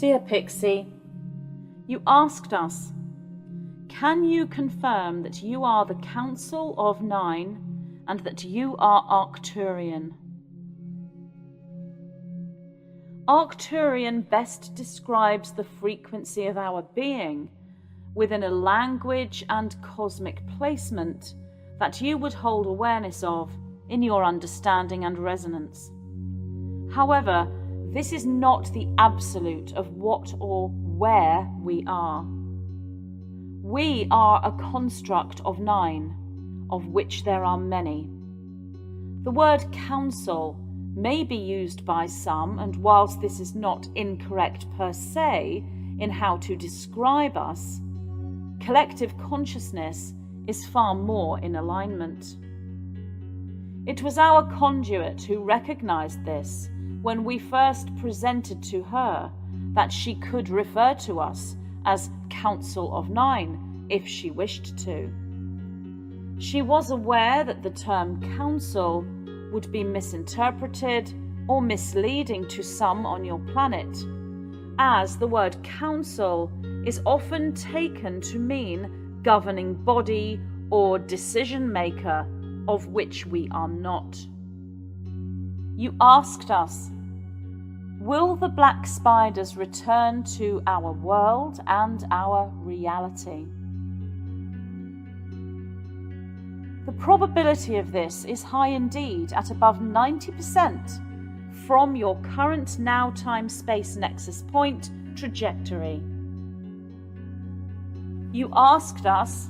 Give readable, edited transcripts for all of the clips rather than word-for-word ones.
Dear Pixie, you asked us, can you confirm that you are the Council of Nine and that you are Arcturian? Arcturian best describes the frequency of our being within a language and cosmic placement that you would hold awareness of in your understanding and resonance. However, this is not the absolute of what or where we are. We are a construct of nine, of which there are many. The word council may be used by some, and whilst this is not incorrect per se in how to describe us, collective consciousness is far more in alignment. It was our conduit who recognized this when we first presented to her that she could refer to us as Council of Nine if she wished to. She was aware that the term council would be misinterpreted or misleading to some on your planet, as the word council is often taken to mean governing body or decision maker, of which we are not. You asked us, will the black spiders return to our world and our reality? The probability of this is high indeed, at above 90% from your current now-time-space nexus point trajectory. You asked us,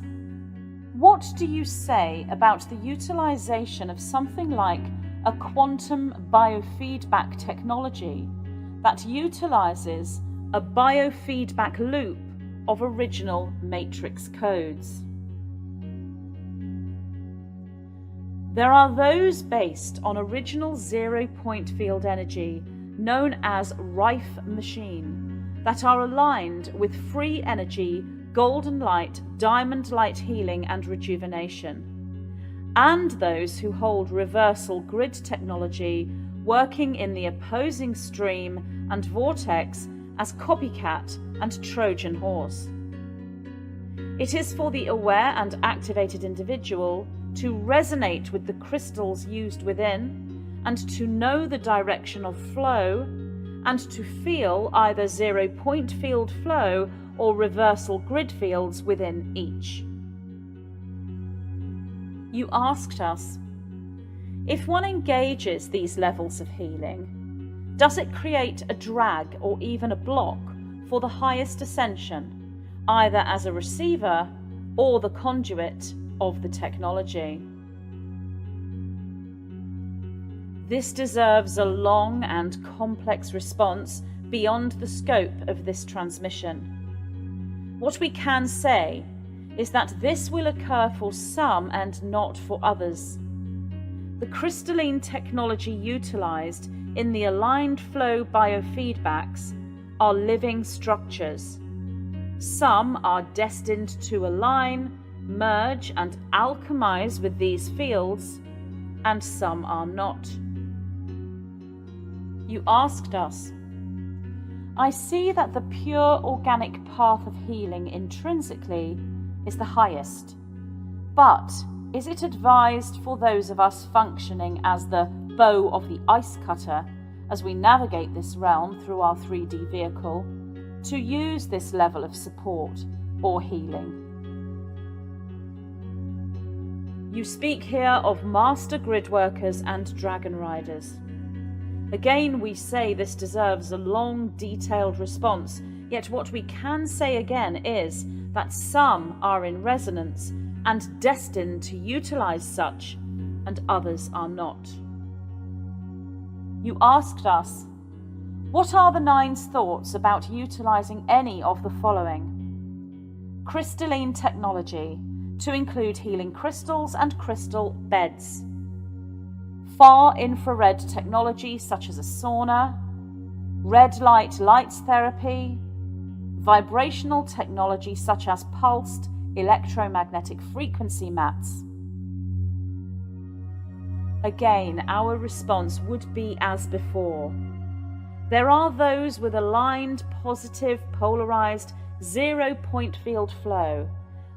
what do you say about the utilization of something like a quantum biofeedback technology that utilizes a biofeedback loop of original matrix codes? There are those based on original zero-point field energy known as Rife Machine that are aligned with free energy, golden light, diamond light healing and rejuvenation, and those who hold reversal grid technology working in the opposing stream and vortex as copycat and Trojan horse. It is for the aware and activated individual to resonate with the crystals used within and to know the direction of flow and to feel either zero-point field flow or reversal grid fields within each. You asked us, if one engages these levels of healing, does it create a drag or even a block for the highest ascension, either as a receiver or the conduit of the technology? This deserves a long and complex response beyond the scope of this transmission. What we can say is that this will occur for some and not for others. The crystalline technology utilized in the aligned flow biofeedbacks are living structures. Some are destined to align, merge and alchemize with these fields, and some are not. You asked us, I see that the pure organic path of healing intrinsically is the highest, but is it advised for those of us functioning as the bow of the ice cutter as we navigate this realm through our 3D vehicle to use this level of support or healing? You speak here of master grid workers and dragon riders. Again, we say this deserves a long, detailed response, yet what we can say again is that some are in resonance and destined to utilize such, and others are not. You asked us, what are the Nine's thoughts about utilizing any of the following? Crystalline technology, to include healing crystals and crystal beds. Far infrared technology such as a sauna, red lights therapy, vibrational technology such as pulsed electromagnetic frequency mats. Again, our response would be as before. There are those with aligned, positive, polarized, 0-point field flow,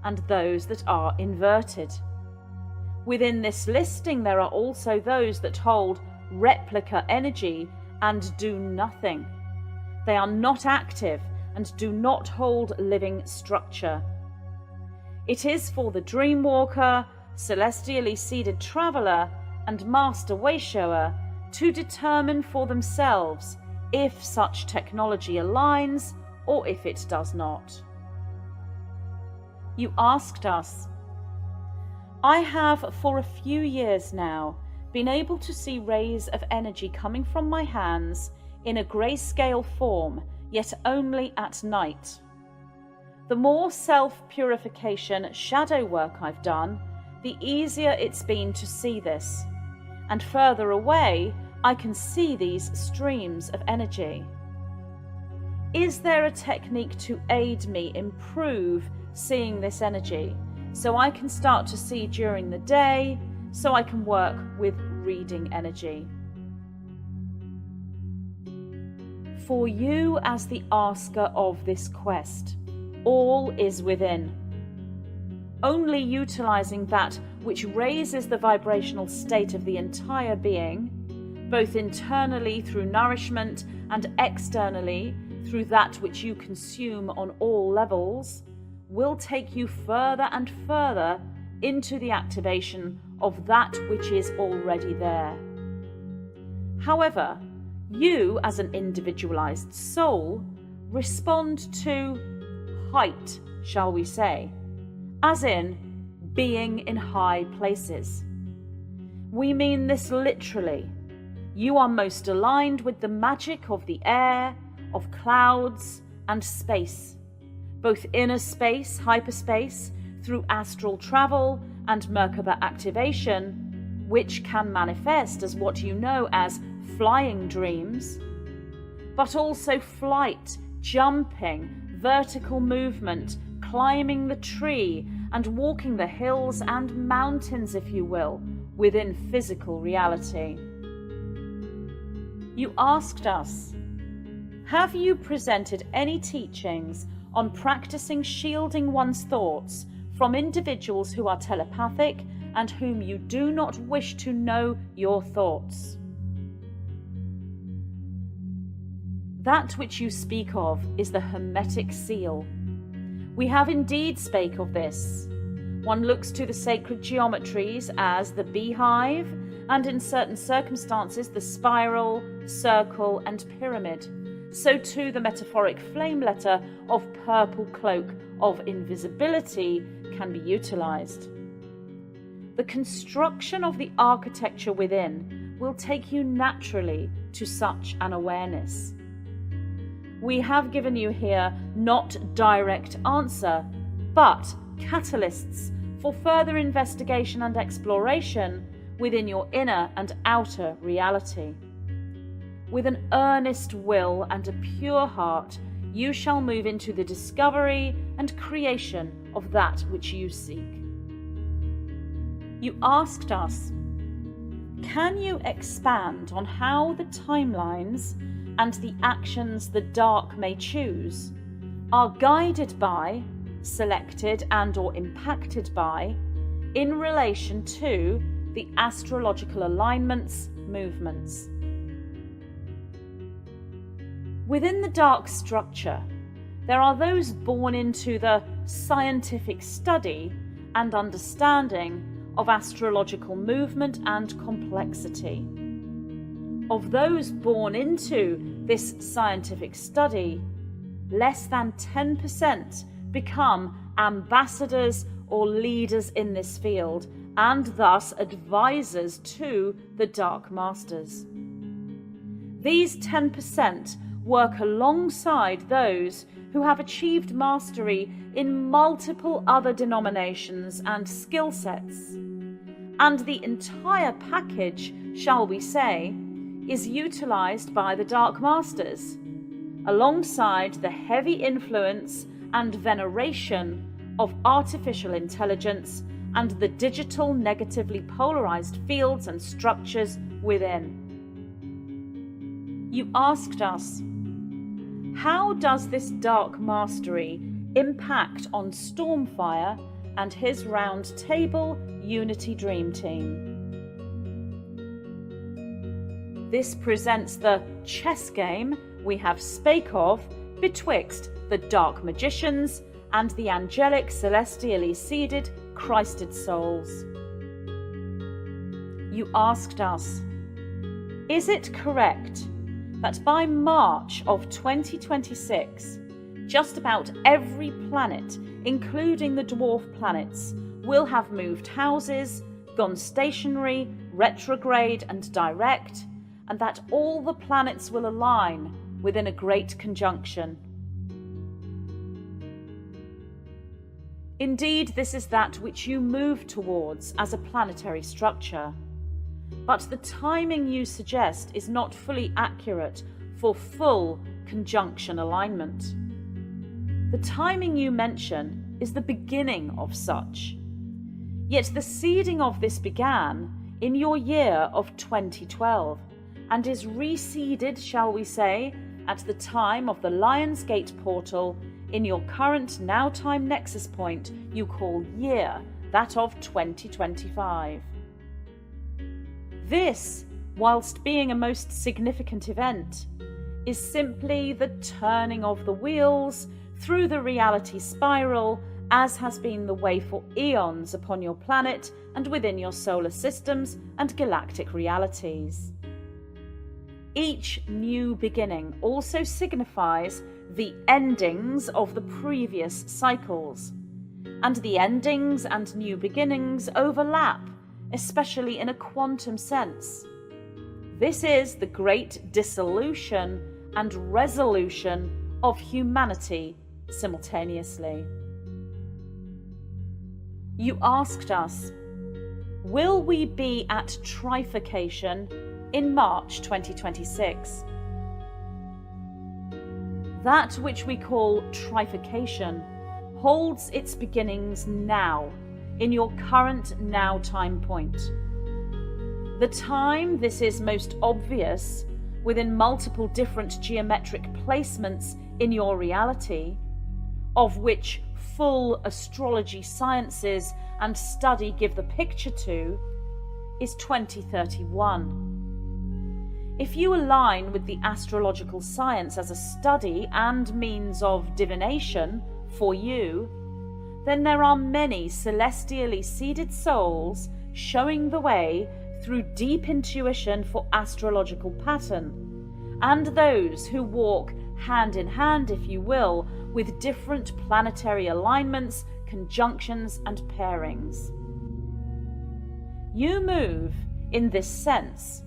and those that are inverted. Within this listing, there are also those that hold replica energy and do nothing. They are not active and do not hold living structure. It is for the dreamwalker, celestially seeded traveler, and master wayshower to determine for themselves if such technology aligns or if it does not. You asked us. I have for a few years now been able to see rays of energy coming from my hands in a grayscale form, yet only at night. The more self-purification shadow work I've done, the easier it's been to see this. And further away, I can see these streams of energy. Is there a technique to aid me improve seeing this energy, so I can start to see during the day, so I can work with reading energy? For you as the asker of this quest, all is within. Only utilizing that which raises the vibrational state of the entire being, both internally through nourishment and externally through that which you consume on all levels, will take you further and further into the activation of that which is already there. However, you as an individualized soul respond to height, shall we say, as in being in high places. We mean this literally. You are most aligned with the magic of the air, of clouds and space, both inner space, hyperspace, through astral travel and Merkaba activation, which can manifest as what you know as flying dreams, but also flight, jumping, vertical movement, climbing the tree and walking the hills and mountains, if you will, within physical reality. You asked us, have you presented any teachings on practicing shielding one's thoughts from individuals who are telepathic and whom you do not wish to know your thoughts? That which you speak of is the Hermetic seal. We have indeed spake of this. One looks to the sacred geometries as the beehive, and in certain circumstances the spiral, circle, and pyramid. So too the metaphoric flame letter of purple cloak of invisibility can be utilized. The construction of the architecture within will take you naturally to such an awareness. We have given you here not direct answer, but catalysts for further investigation and exploration within your inner and outer reality. With an earnest will and a pure heart, you shall move into the discovery and creation of that which you seek. You asked us, can you expand on how the timelines and the actions the dark may choose are guided by, selected and or impacted by, in relation to the astrological alignments, movements? Within the dark structure, there are those born into the scientific study and understanding of astrological movement and complexity. Of those born into this scientific study, less than 10% become ambassadors or leaders in this field and thus advisors to the Dark Masters. These 10% work alongside those who have achieved mastery in multiple other denominations and skill sets. And the entire package, shall we say, is utilized by the Dark Masters, alongside the heavy influence and veneration of artificial intelligence and the digital negatively polarized fields and structures within. You asked us, how does this dark mastery impact on Stormfire and his round table Unity Dream Team? This presents the chess game we have spake of betwixt the dark magicians and the angelic celestially seeded Christed souls. You asked us, is it correct that by March of 2026, just about every planet, including the dwarf planets, will have moved houses, gone stationary, retrograde and direct, and that all the planets will align within a great conjunction? Indeed, this is that which you move towards as a planetary structure. But the timing you suggest is not fully accurate for full conjunction alignment. The timing you mention is the beginning of such. Yet the seeding of this began in your year of 2012 and is reseeded, shall we say, at the time of the Lion's Gate portal in your current now-time nexus point you call year, that of 2025. This, whilst being a most significant event, is simply the turning of the wheels through the reality spiral, as has been the way for eons upon your planet and within your solar systems and galactic realities. Each new beginning also signifies the endings of the previous cycles, and the endings and new beginnings overlap, especially in a quantum sense. This is the great dissolution and resolution of humanity simultaneously. You asked us, will we be at Triocation in March 2026? That which we call Triocation holds its beginnings now, in your current now time point. The time this is most obvious within multiple different geometric placements in your reality, of which full astrology sciences and study give the picture to, is 2031. If you align with the astrological science as a study and means of divination for you, then there are many celestially seeded souls showing the way through deep intuition for astrological pattern, and those who walk hand in hand, if you will, with different planetary alignments, conjunctions, and pairings. You move, in this sense,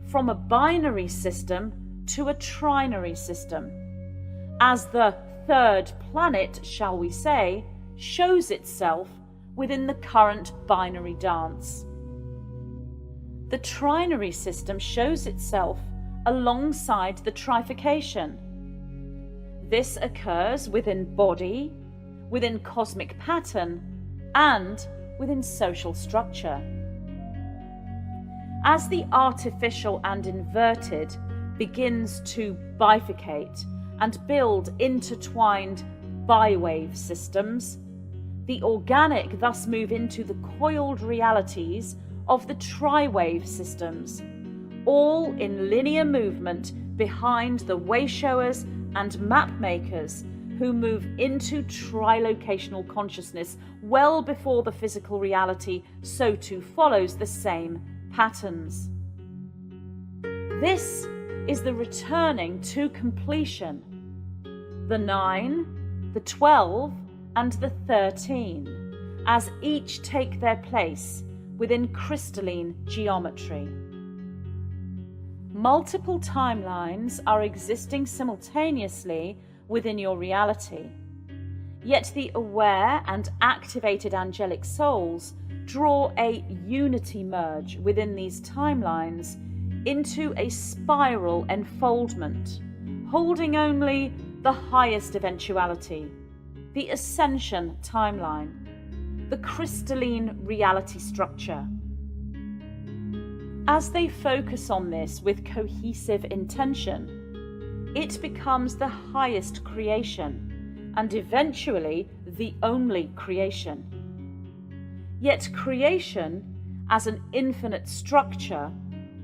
from a binary system to a trinary system, as the third planet, shall we say, shows itself within the current binary dance. The trinary system shows itself alongside the trifurcation. This occurs within body, within cosmic pattern, and within social structure. As the artificial and inverted begins to bifurcate and build intertwined bi-wave systems, the organic thus move into the coiled realities of the tri-wave systems, all in linear movement behind the way-showers and map-makers who move into trilocational consciousness well before the physical reality so too follows the same patterns. This is the returning to completion. The 9, the 12, and the 13, as each take their place within crystalline geometry. Multiple timelines are existing simultaneously within your reality, yet the aware and activated angelic souls draw a unity merge within these timelines into a spiral enfoldment, holding only the highest eventuality, the Ascension timeline, the crystalline reality structure. As they focus on this with cohesive intention, it becomes the highest creation, and eventually the only creation. Yet creation, as an infinite structure,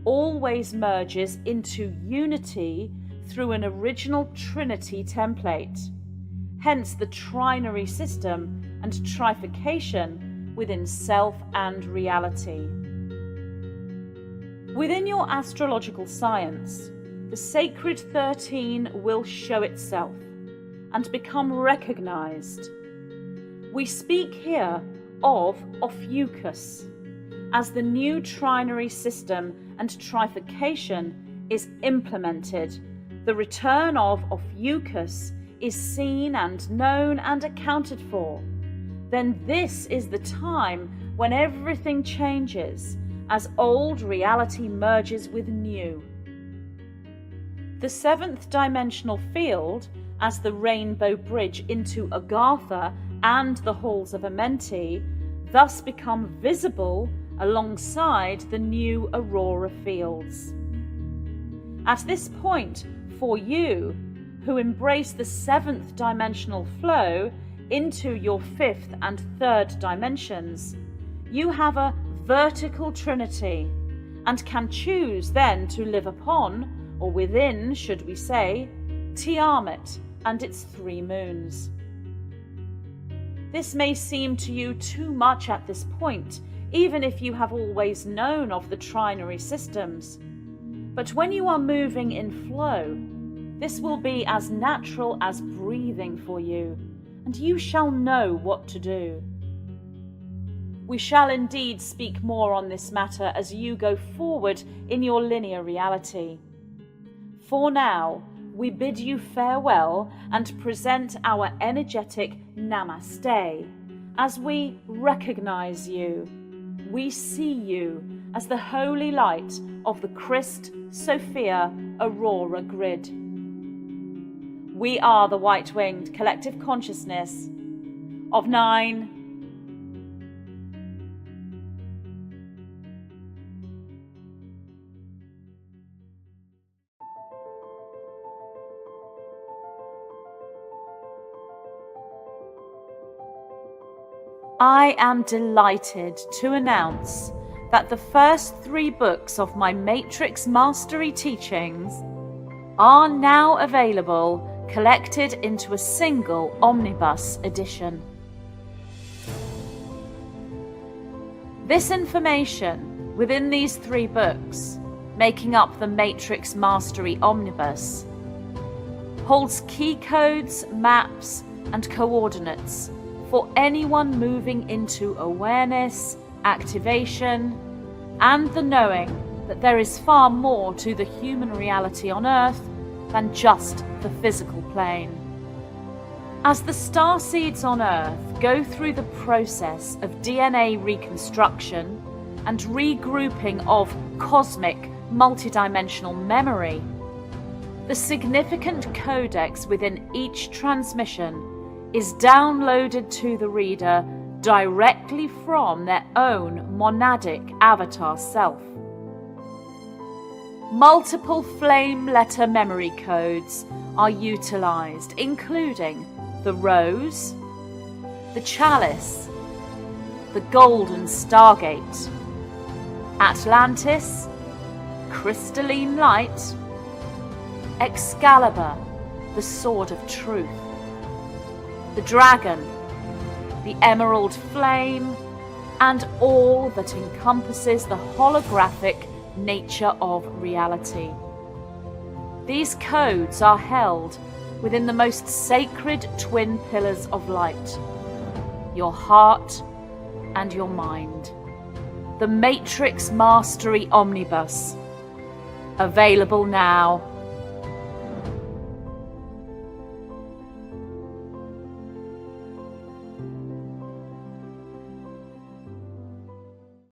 always merges into unity through an original Trinity template, hence the Trinary system and trifurcation within self and reality. Within your astrological science, the sacred 13 will show itself and become recognized. We speak here of Ophiuchus, as the new trinary system and trifurcation is implemented. The return of Ophiuchus is seen and known and accounted for. Then this is the time when everything changes, as old reality merges with new. The seventh dimensional field, as the rainbow bridge into Agartha and the halls of Amenti, thus become visible alongside the new aurora fields. At this point, for you, who embrace the seventh dimensional flow into your fifth and third dimensions, you have a vertical trinity and can choose then to live upon, or within, should we say, Tiamat and its 3 moons. This may seem to you too much at this point, even if you have always known of the trinary systems. But when you are moving in flow, this will be as natural as breathing for you, and you shall know what to do. We shall indeed speak more on this matter as you go forward in your linear reality. For now, we bid you farewell and present our energetic namaste as we recognize you. We see you as the holy light of the Christ Sophia Aurora grid. We are the white-winged collective consciousness of 9. I am delighted to announce that the first 3 books of my Matrix Mastery teachings are now available, collected into a single omnibus edition. This information within these 3 books, making up the Matrix Mastery Omnibus, holds key codes, maps, and coordinates for anyone moving into awareness, activation, and the knowing that there is far more to the human reality on Earth than just the physical plane. As the starseeds on Earth go through the process of DNA reconstruction and regrouping of cosmic multidimensional memory, the significant codex within each transmission is downloaded to the reader directly from their own monadic avatar self. Multiple flame letter memory codes are utilized, including the rose, the chalice, the golden stargate, Atlantis, crystalline light, Excalibur, the sword of truth, the dragon, the emerald flame, and all that encompasses the holographic nature of reality. These codes are held within the most sacred twin pillars of light, your heart and your mind. The Matrix Mastery Omnibus, available now.